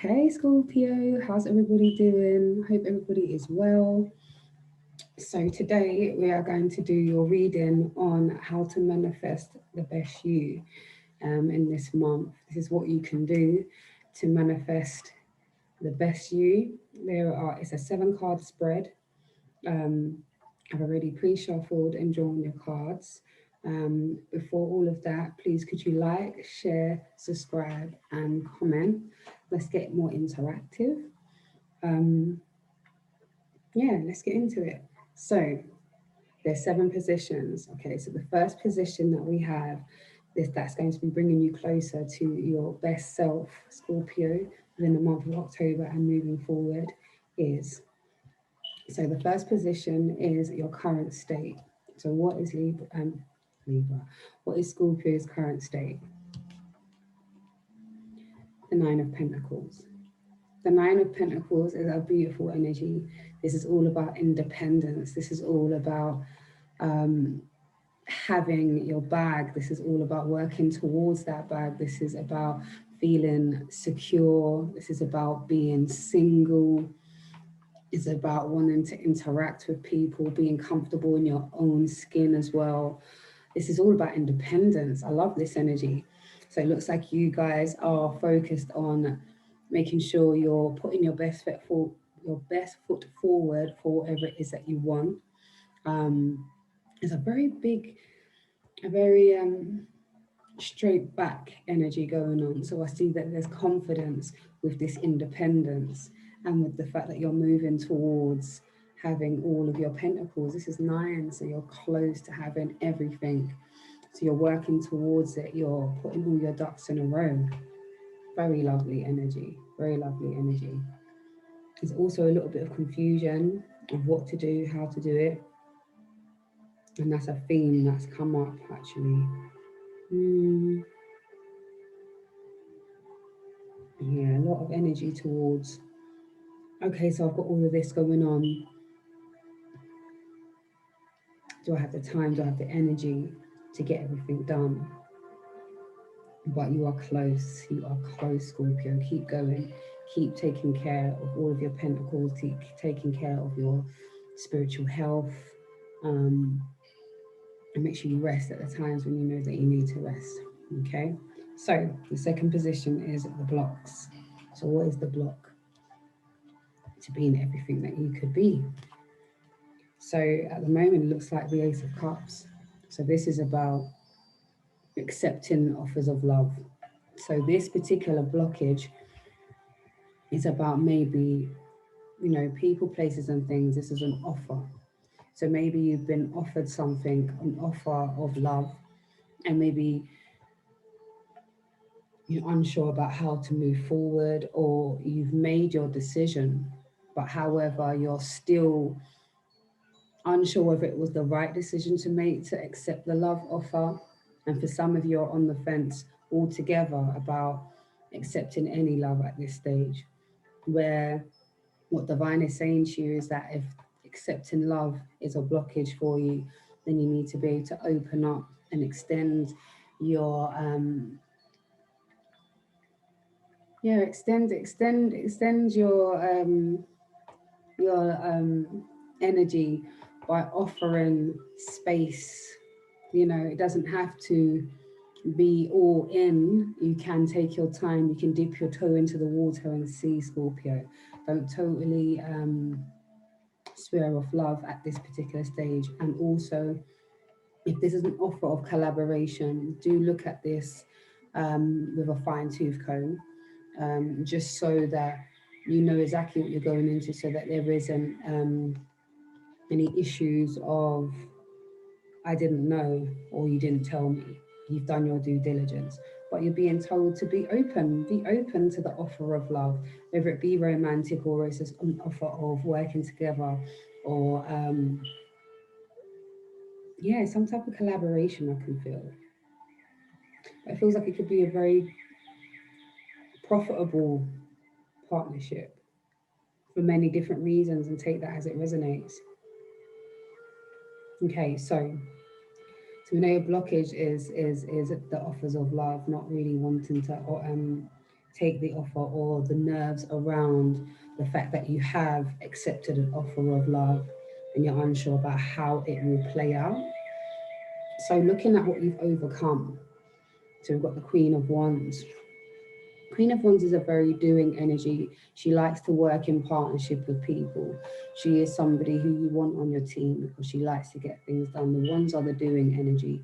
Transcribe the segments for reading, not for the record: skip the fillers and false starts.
Hey Scorpio, how's everybody doing? Hope everybody is well. So today we are going to do your reading on how to manifest the best you in this month. This is what you can do to manifest the best you. It's a 7 card spread. Um, I've already pre-shuffled and drawn your cards. Before all of that, please could you like, share, subscribe, and comment. Let's get more interactive. Um, yeah, let's get into it. So there's 7 positions. Okay, so the first position that we have, that's going to be bringing you closer to your best self, Scorpio, within the month of October and moving forward is, so the first position is your current state. So what is Libra? What is Scorpio's current state? The Nine of Pentacles. The Nine of Pentacles is a beautiful energy. This is all about independence. This is all about um, having your bag. This is all about working towards that bag. This is about feeling secure. This is about being single. It's about wanting to interact with people, being comfortable in your own skin as well. This is all about independence. I love this energy. So it looks like you guys are focused on making sure you're putting your best foot forward for whatever it is that you want. Um, there's a very straight back energy going on. So I see that there's confidence with this independence and with the fact that you're moving towards having all of your pentacles. This is 9, so you're close to having everything. So you're working towards it. You're putting all your ducks in a row. Very lovely energy. Very lovely energy. There's also a little bit of confusion of what to do, how to do it. And that's a theme that's come up actually. Yeah, a lot of energy towards, okay, so I've got all of this going on. Do I have the time? Do I have the energy to get everything done? But you are close. You are close, Scorpio. Keep going. Keep taking care of all of your pentacles. Keep taking care of your spiritual health. And make sure you rest at the times when you know that you need to rest. Okay? So the second position is the blocks. So what is the block to being everything that you could be? So at the moment, it looks like the Ace of Cups. So this is about accepting offers of love. So this particular blockage is about maybe, people, places and things. This is an offer. So maybe you've been offered something, an offer of love, and maybe you're unsure about how to move forward, or you've made your decision, but however, you're still unsure whether it was the right decision to make to accept the love offer. And for some of you are on the fence altogether about accepting any love at this stage, where what divine is saying to you is that if accepting love is a blockage for you, then you need to be able to open up and extend your extend your energy by offering space. It doesn't have to be all in. You can take your time. You can dip your toe into the water and see, Scorpio. Don't totally swear off love at this particular stage. And also, if this is an offer of collaboration, do look at this with a fine-tooth comb, just so that you know exactly what you're going into, so that there isn't any issues of I didn't know or you didn't tell me. You've done your due diligence, but you're being told to be open to the offer of love, whether it be romantic or it's just an offer of working together, or some type of collaboration. I can feel it feels like it could be a very profitable partnership for many different reasons, and take that as it resonates. Okay, so we know your blockage is the offers of love, not really wanting to take the offer or the nerves around the fact that you have accepted an offer of love and you're unsure about how it will play out. So looking at what you've overcome, so we've got the Queen of Wands. Queen of Wands is a very doing energy. She likes to work in partnership with people. She is somebody who you want on your team because she likes to get things done. The Wands are the doing energy.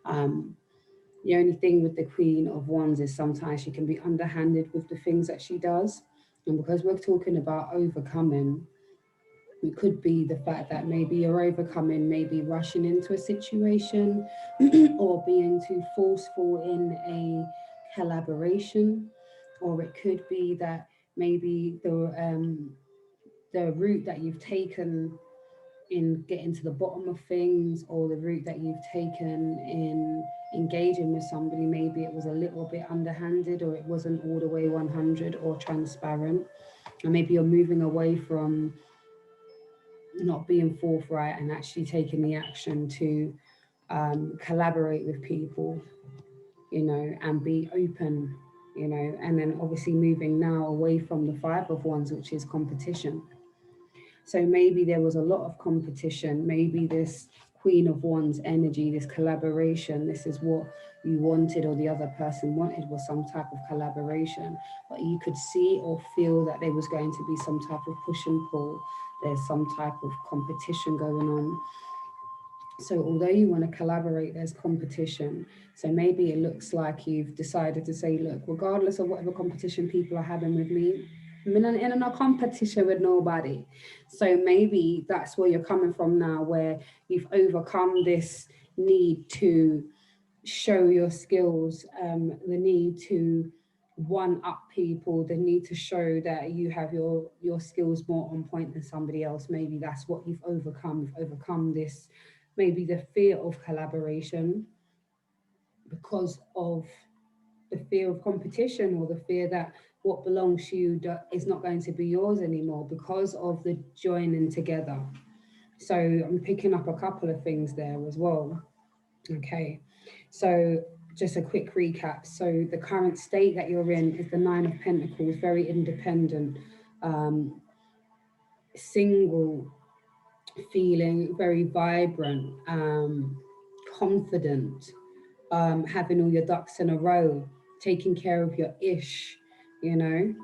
The only thing with the Queen of Wands is sometimes she can be underhanded with the things that she does. And because we're talking about overcoming, it could be the fact that maybe you're overcoming, maybe rushing into a situation or being too forceful in a collaboration. Or it could be that maybe the route that you've taken in getting to the bottom of things, or the route that you've taken in engaging with somebody, maybe it was a little bit underhanded, or it wasn't all the way 100 or transparent. And maybe you're moving away from not being forthright and actually taking the action to collaborate with people, and be open, and then obviously moving now away from the Five of Wands, which is competition. So maybe there was a lot of competition. Maybe this Queen of Wands energy, this collaboration, this is what you wanted or the other person wanted, was some type of collaboration. But you could see or feel that there was going to be some type of push and pull. There's some type of competition going on. So although you want to collaborate, there's competition. So maybe it looks like you've decided to say, look, regardless of whatever competition people are having with me, I'm in a competition with nobody. So maybe that's where you're coming from now, where you've overcome this need to show your skills, the need to one up people, the need to show that you have your skills more on point than somebody else. Maybe that's what you've overcome. You've overcome this, maybe the fear of collaboration because of the fear of competition, or the fear that what belongs to you is not going to be yours anymore because of the joining together. So I'm picking up a couple of things there as well. Okay, so just a quick recap. So the current state that you're in is the Nine of Pentacles, very independent, single, feeling very vibrant, confident, having all your ducks in a row, taking care of your ish, And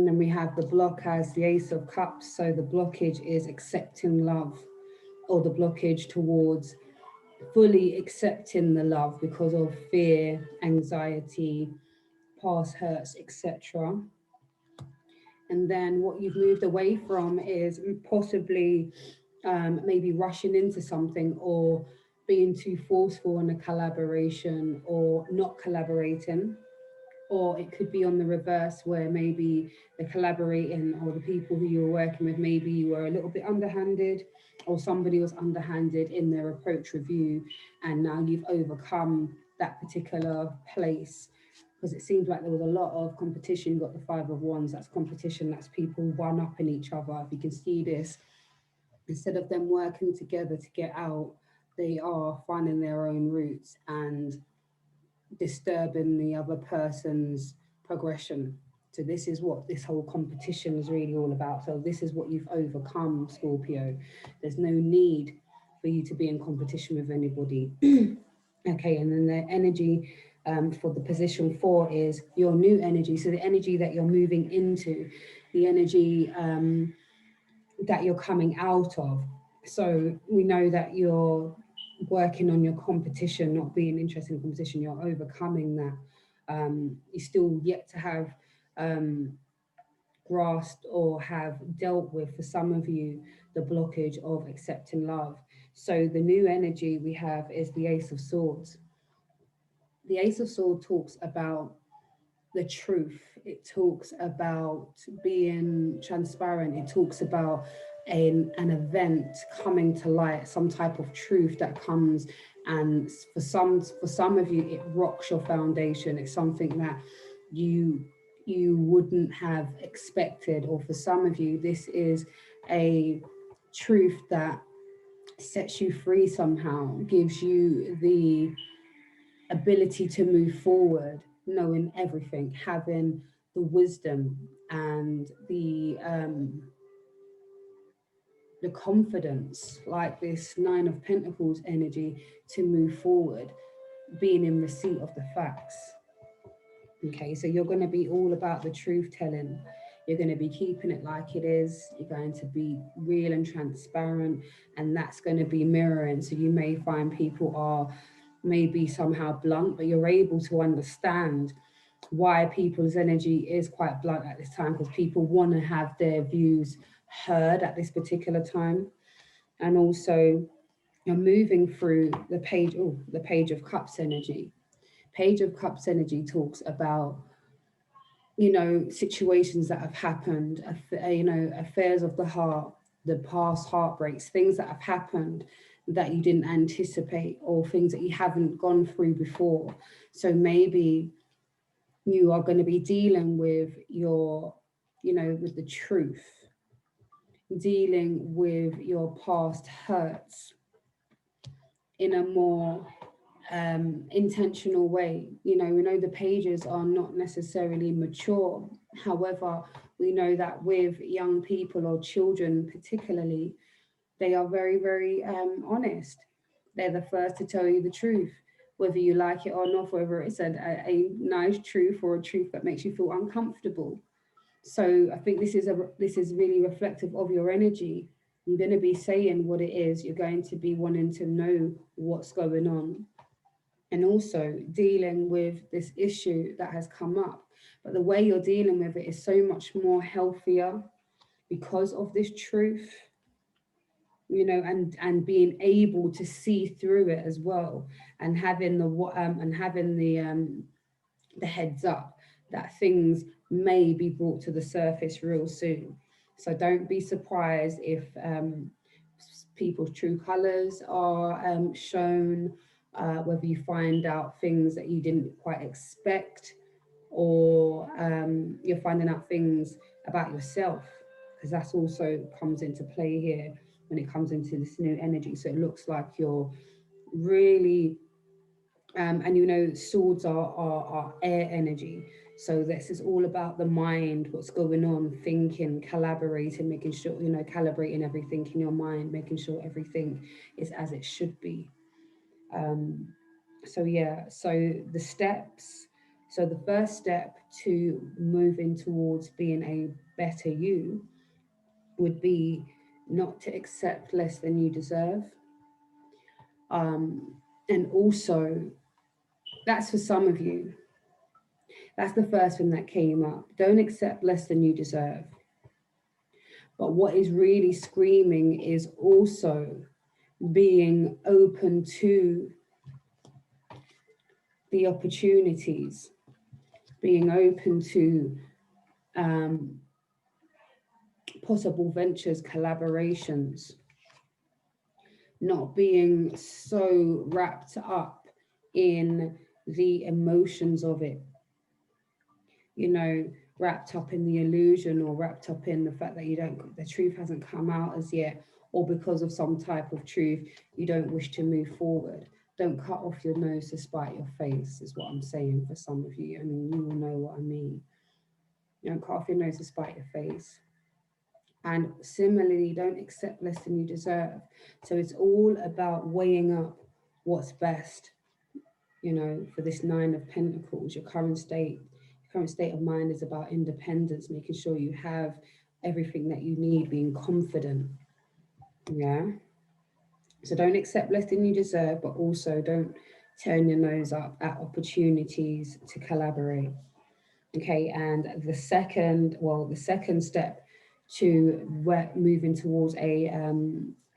then we have the block as the Ace of Cups. So the blockage is accepting love, or the blockage towards fully accepting the love because of fear, anxiety, past hurts, etc. And then what you've moved away from is possibly maybe rushing into something, or being too forceful in a collaboration, or not collaborating. Or it could be on the reverse, where maybe the collaborating or the people who you were working with, maybe you were a little bit underhanded, or somebody was underhanded in their approach with you, and now you've overcome that particular place. Because it seems like there was a lot of competition. You've got the Five of Wands, that's competition, that's people one-upping each other. If you can see this, instead of them working together to get out, they are finding their own routes and disturbing the other person's progression. So this is what this whole competition is really all about. So this is what you've overcome, Scorpio. There's no need for you to be in competition with anybody. Okay, and then the energy for the position 4 is your new energy. So the energy that you're moving into, the energy that you're coming out of. So we know that you're working on your competition, not being interested in competition, you're overcoming that. You still yet to have grasped or have dealt with, for some of you, the blockage of accepting love. So the new energy we have is the Ace of Swords. The Ace of Swords talks about the truth. It talks about being transparent. It talks about an event coming to light, some type of truth that comes, and for some of you it rocks your foundation. It's something that you wouldn't have expected, or for some of you this is a truth that sets you free somehow, gives you the ability to move forward, knowing everything, having the wisdom and the confidence, like this Nine of Pentacles energy, to move forward, being in receipt of the facts. Okay, so you're going to be all about the truth telling. You're going to be keeping it like it is. You're going to be real and transparent, and that's going to be mirroring. So you may find people are maybe somehow blunt, but you're able to understand why people's energy is quite blunt at this time, because people want to have their views heard at this particular time. And also, you're moving through the Page of Cups energy. Page of Cups energy talks about, you know, situations that have happened, you know, affairs of the heart, the past heartbreaks, things that have happened that you didn't anticipate, or things that you haven't gone through before. So maybe you are going to be dealing with your, you know, with the truth, dealing with your past hurts in a more intentional way. You know, we know the pages are not necessarily mature. However, we know that with young people or children, particularly, they are very, very honest. They're the first to tell you the truth, whether you like it or not, whether it's a nice truth or a truth that makes you feel uncomfortable. So I think this is really reflective of your energy. You're going to be saying what it is. You're going to be wanting to know what's going on, and also dealing with this issue that has come up. But the way you're dealing with it is so much more healthier because of this truth, you know, and being able to see through it as well, and having the heads up that things may be brought to the surface real soon. So don't be surprised if people's true colors are shown, whether you find out things that you didn't quite expect, or you're finding out things about yourself, because that's also comes into play here when it comes into this new energy. So it looks like you're really and you know, swords are air energy. So this is all about the mind, what's going on, thinking, collaborating, making sure, you know, calibrating everything in your mind, making sure everything is as it should be. Um, so yeah, so the steps. So the first step to moving towards being a better you would be not to accept less than you deserve. And also, that's for some of you. That's the first thing that came up. Don't accept less than you deserve. But what is really screaming is also being open to the opportunities, being open to possible ventures, collaborations, not being so wrapped up in the emotions of it, you know, wrapped up in the illusion, or wrapped up in the fact that the truth hasn't come out as yet, or because of some type of truth, you don't wish to move forward. Don't cut off your nose to spite your face, is what I'm saying for some of you. I mean, you will know what I mean. You don't cut off your nose to spite your face. And similarly, don't accept less than you deserve. So it's all about weighing up what's best, you know, for this Nine of Pentacles. Your current state of mind is about independence, making sure you have everything that you need, being confident. Yeah. So don't accept less than you deserve, but also don't turn your nose up at opportunities to collaborate. Okay. And the second step to moving towards a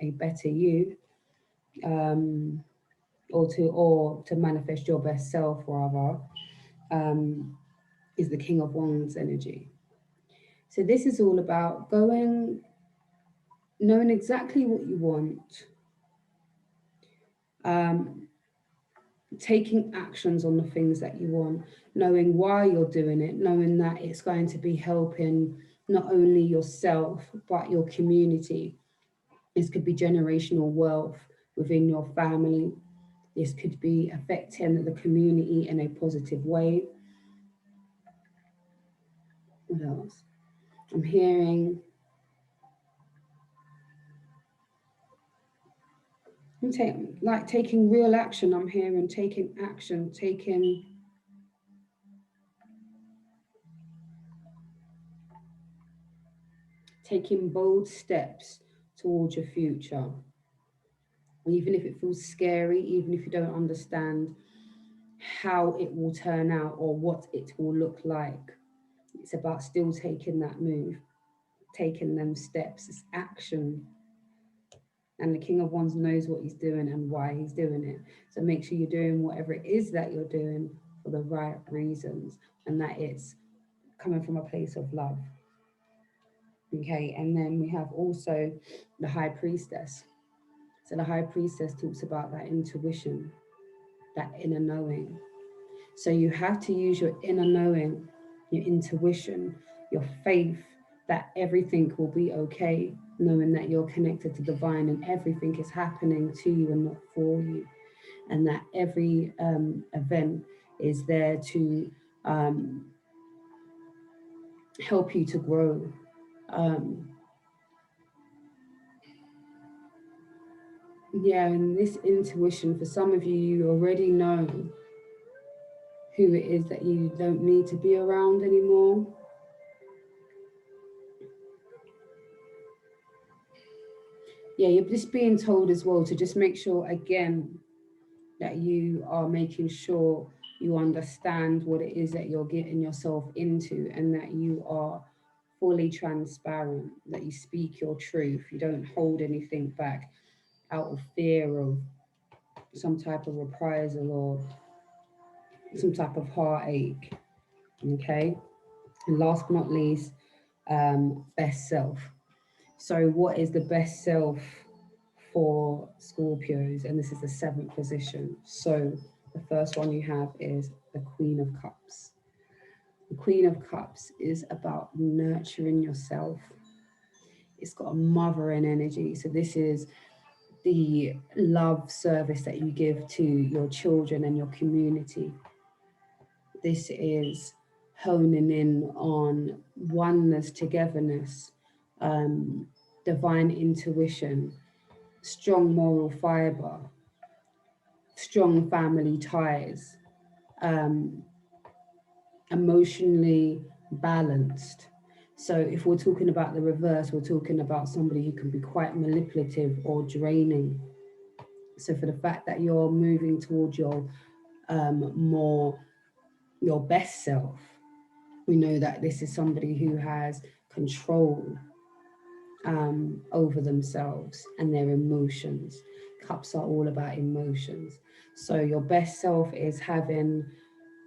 better you, or to manifest your best self rather, is the King of Wands energy. So this is all about knowing exactly what you want, taking actions on the things that you want, knowing why you're doing it, knowing that it's going to be helping not only yourself, but your community. This could be generational wealth within your family. This could be affecting the community in a positive way. What else? I'm hearing, taking real action. I'm hearing taking action, taking bold steps towards your future. Even if it feels scary, even if you don't understand how it will turn out or what it will look like, it's about still taking that move, taking them steps. It's action. And the King of Wands knows what he's doing and why he's doing it. So make sure you're doing whatever it is that you're doing for the right reasons, and that it's coming from a place of love. Okay, and then we have also the High Priestess. So the High Priestess talks about that intuition, that inner knowing. So you have to use your inner knowing, your intuition, your faith that everything will be okay, knowing that you're connected to divine and everything is happening to you and not for you, and that every event is there to help you to grow. Um, yeah, and this intuition, for some of you, you already know who it is that you don't need to be around anymore. Yeah, you're just being told as well to just make sure again that you are making sure you understand what it is that you're getting yourself into, and that you are fully transparent, that you speak your truth, you don't hold anything back out of fear of some type of reprisal or some type of heartache. Okay, and last but not least, best self. So what is the best self for Scorpios? And this is the 7th position. So the first one you have is the Queen of Cups. The Queen of Cups is about nurturing yourself. It's got a mothering energy. So this is the love service that you give to your children and your community. This is honing in on oneness, togetherness, divine intuition, strong moral fiber, strong family ties, um, emotionally balanced. So if we're talking about the reverse, we're talking about somebody who can be quite manipulative or draining. So for the fact that you're moving towards your more your best self, we know that this is somebody who has control over themselves and their emotions. Cups are all about emotions. So your best self is having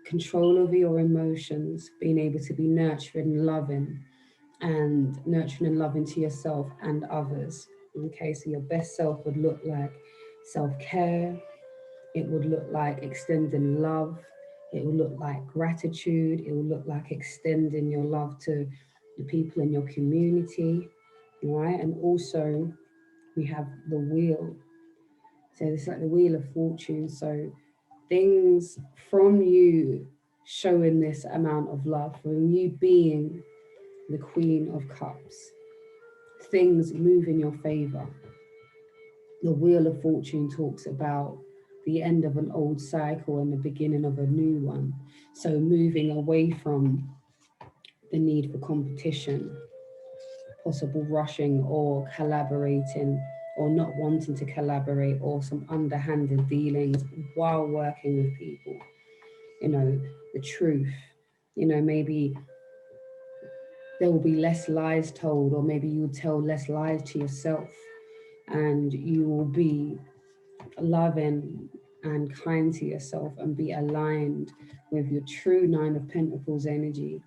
control over your emotions, being able to be nurturing, loving, and nurturing and loving to yourself and others. Okay, so your best self would look like self-care, it would look like extending love, it would look like gratitude, it would look like extending your love to the people in your community, right? And also we have the wheel. So it's like the wheel of fortune. So things from you showing this amount of love, from you being the Queen of Cups, things move in your favor. The Wheel of Fortune talks about the end of an old cycle and the beginning of a new one. So moving away from the need for competition, possible rushing or collaborating or not wanting to collaborate, or some underhanded dealings while working with people. You know, the truth, maybe there will be less lies told, or maybe you will tell less lies to yourself, and you will be loving and kind to yourself and be aligned with your true Nine of Pentacles energy,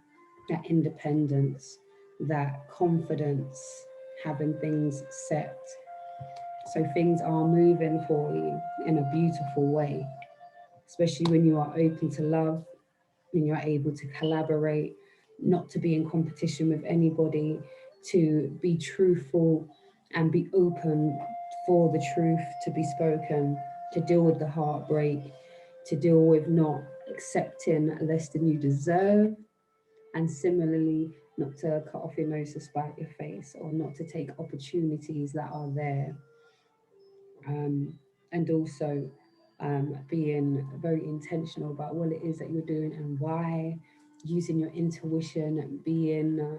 that independence, that confidence, having things set. So things are moving for you in a beautiful way, especially when you are open to love, when you're able to collaborate, not to be in competition with anybody, to be truthful and be open for the truth to be spoken, to deal with the heartbreak, to deal with not accepting less than you deserve, And similarly, not to cut off your nose to spite your face, or not to take opportunities that are there. And also being very intentional about what it is that you're doing and why, using your intuition, being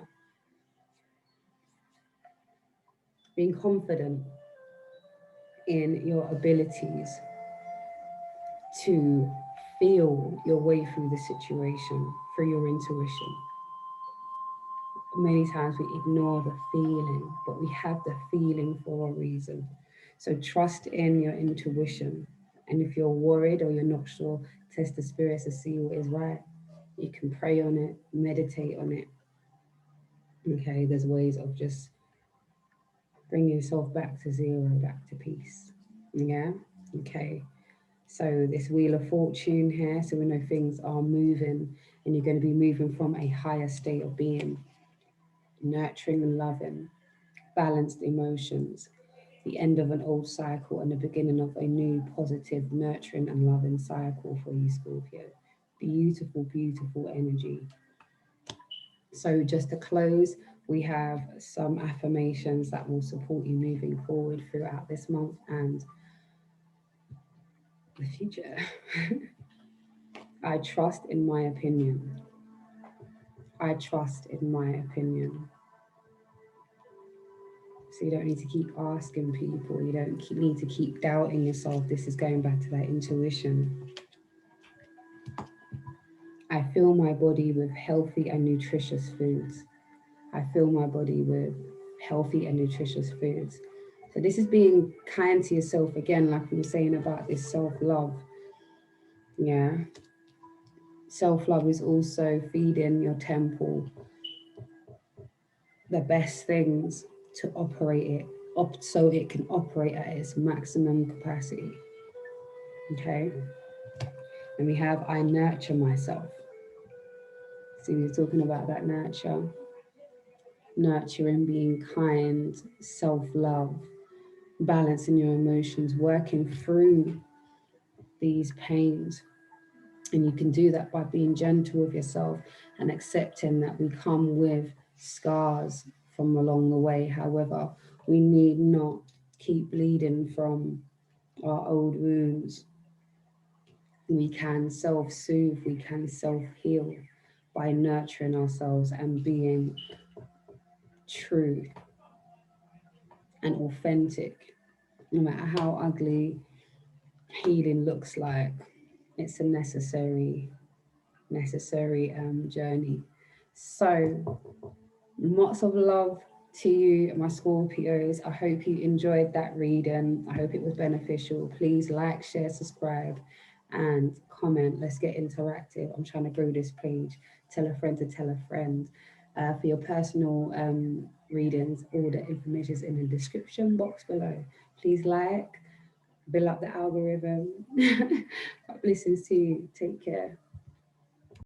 confident in your abilities to feel your way through the situation through your intuition. Many times we ignore the feeling, but we have the feeling for a reason. So trust in your intuition. And if you're worried or you're not sure, test the spirits to see what is right. You can pray on it, meditate on it. Okay, there's ways of just bringing yourself back to zero, back to peace. Yeah, okay. So this wheel of fortune here, so we know things are moving, and you're going to be moving from a higher state of being, nurturing and loving, balanced emotions, the end of an old cycle and the beginning of a new positive, nurturing and loving cycle for you, Scorpio. Beautiful, beautiful energy. So just to close, we have some affirmations that will support you moving forward throughout this month and the future. I trust in my opinion. I trust in my opinion. So you don't need to keep asking people. You don't need to keep doubting yourself. This is going back to that intuition. I fill my body with healthy and nutritious foods. I fill my body with healthy and nutritious foods. So this is being kind to yourself again, like we were saying about this self-love. Yeah. Self-love is also feeding your temple the best things to operate it up so it can operate at its maximum capacity. Okay. And we have I nurture myself. So we're talking about that nurturing, being kind, self-love, balancing your emotions, working through these pains. And you can do that by being gentle with yourself and accepting that we come with scars from along the way. However, we need not keep bleeding from our old wounds. We can self-soothe, we can self-heal by nurturing ourselves and being true and authentic. No matter how ugly healing looks like, it's a necessary journey. So lots of love to you, my Scorpios. I hope you enjoyed that reading. I hope it was beneficial. Please like, share, subscribe, and comment. Let's get interactive. I'm trying to grow this page. Tell a friend to tell a friend. For your personal readings, all the information is in the description box below. Please like, build up the algorithm. Blessings to you. Take care.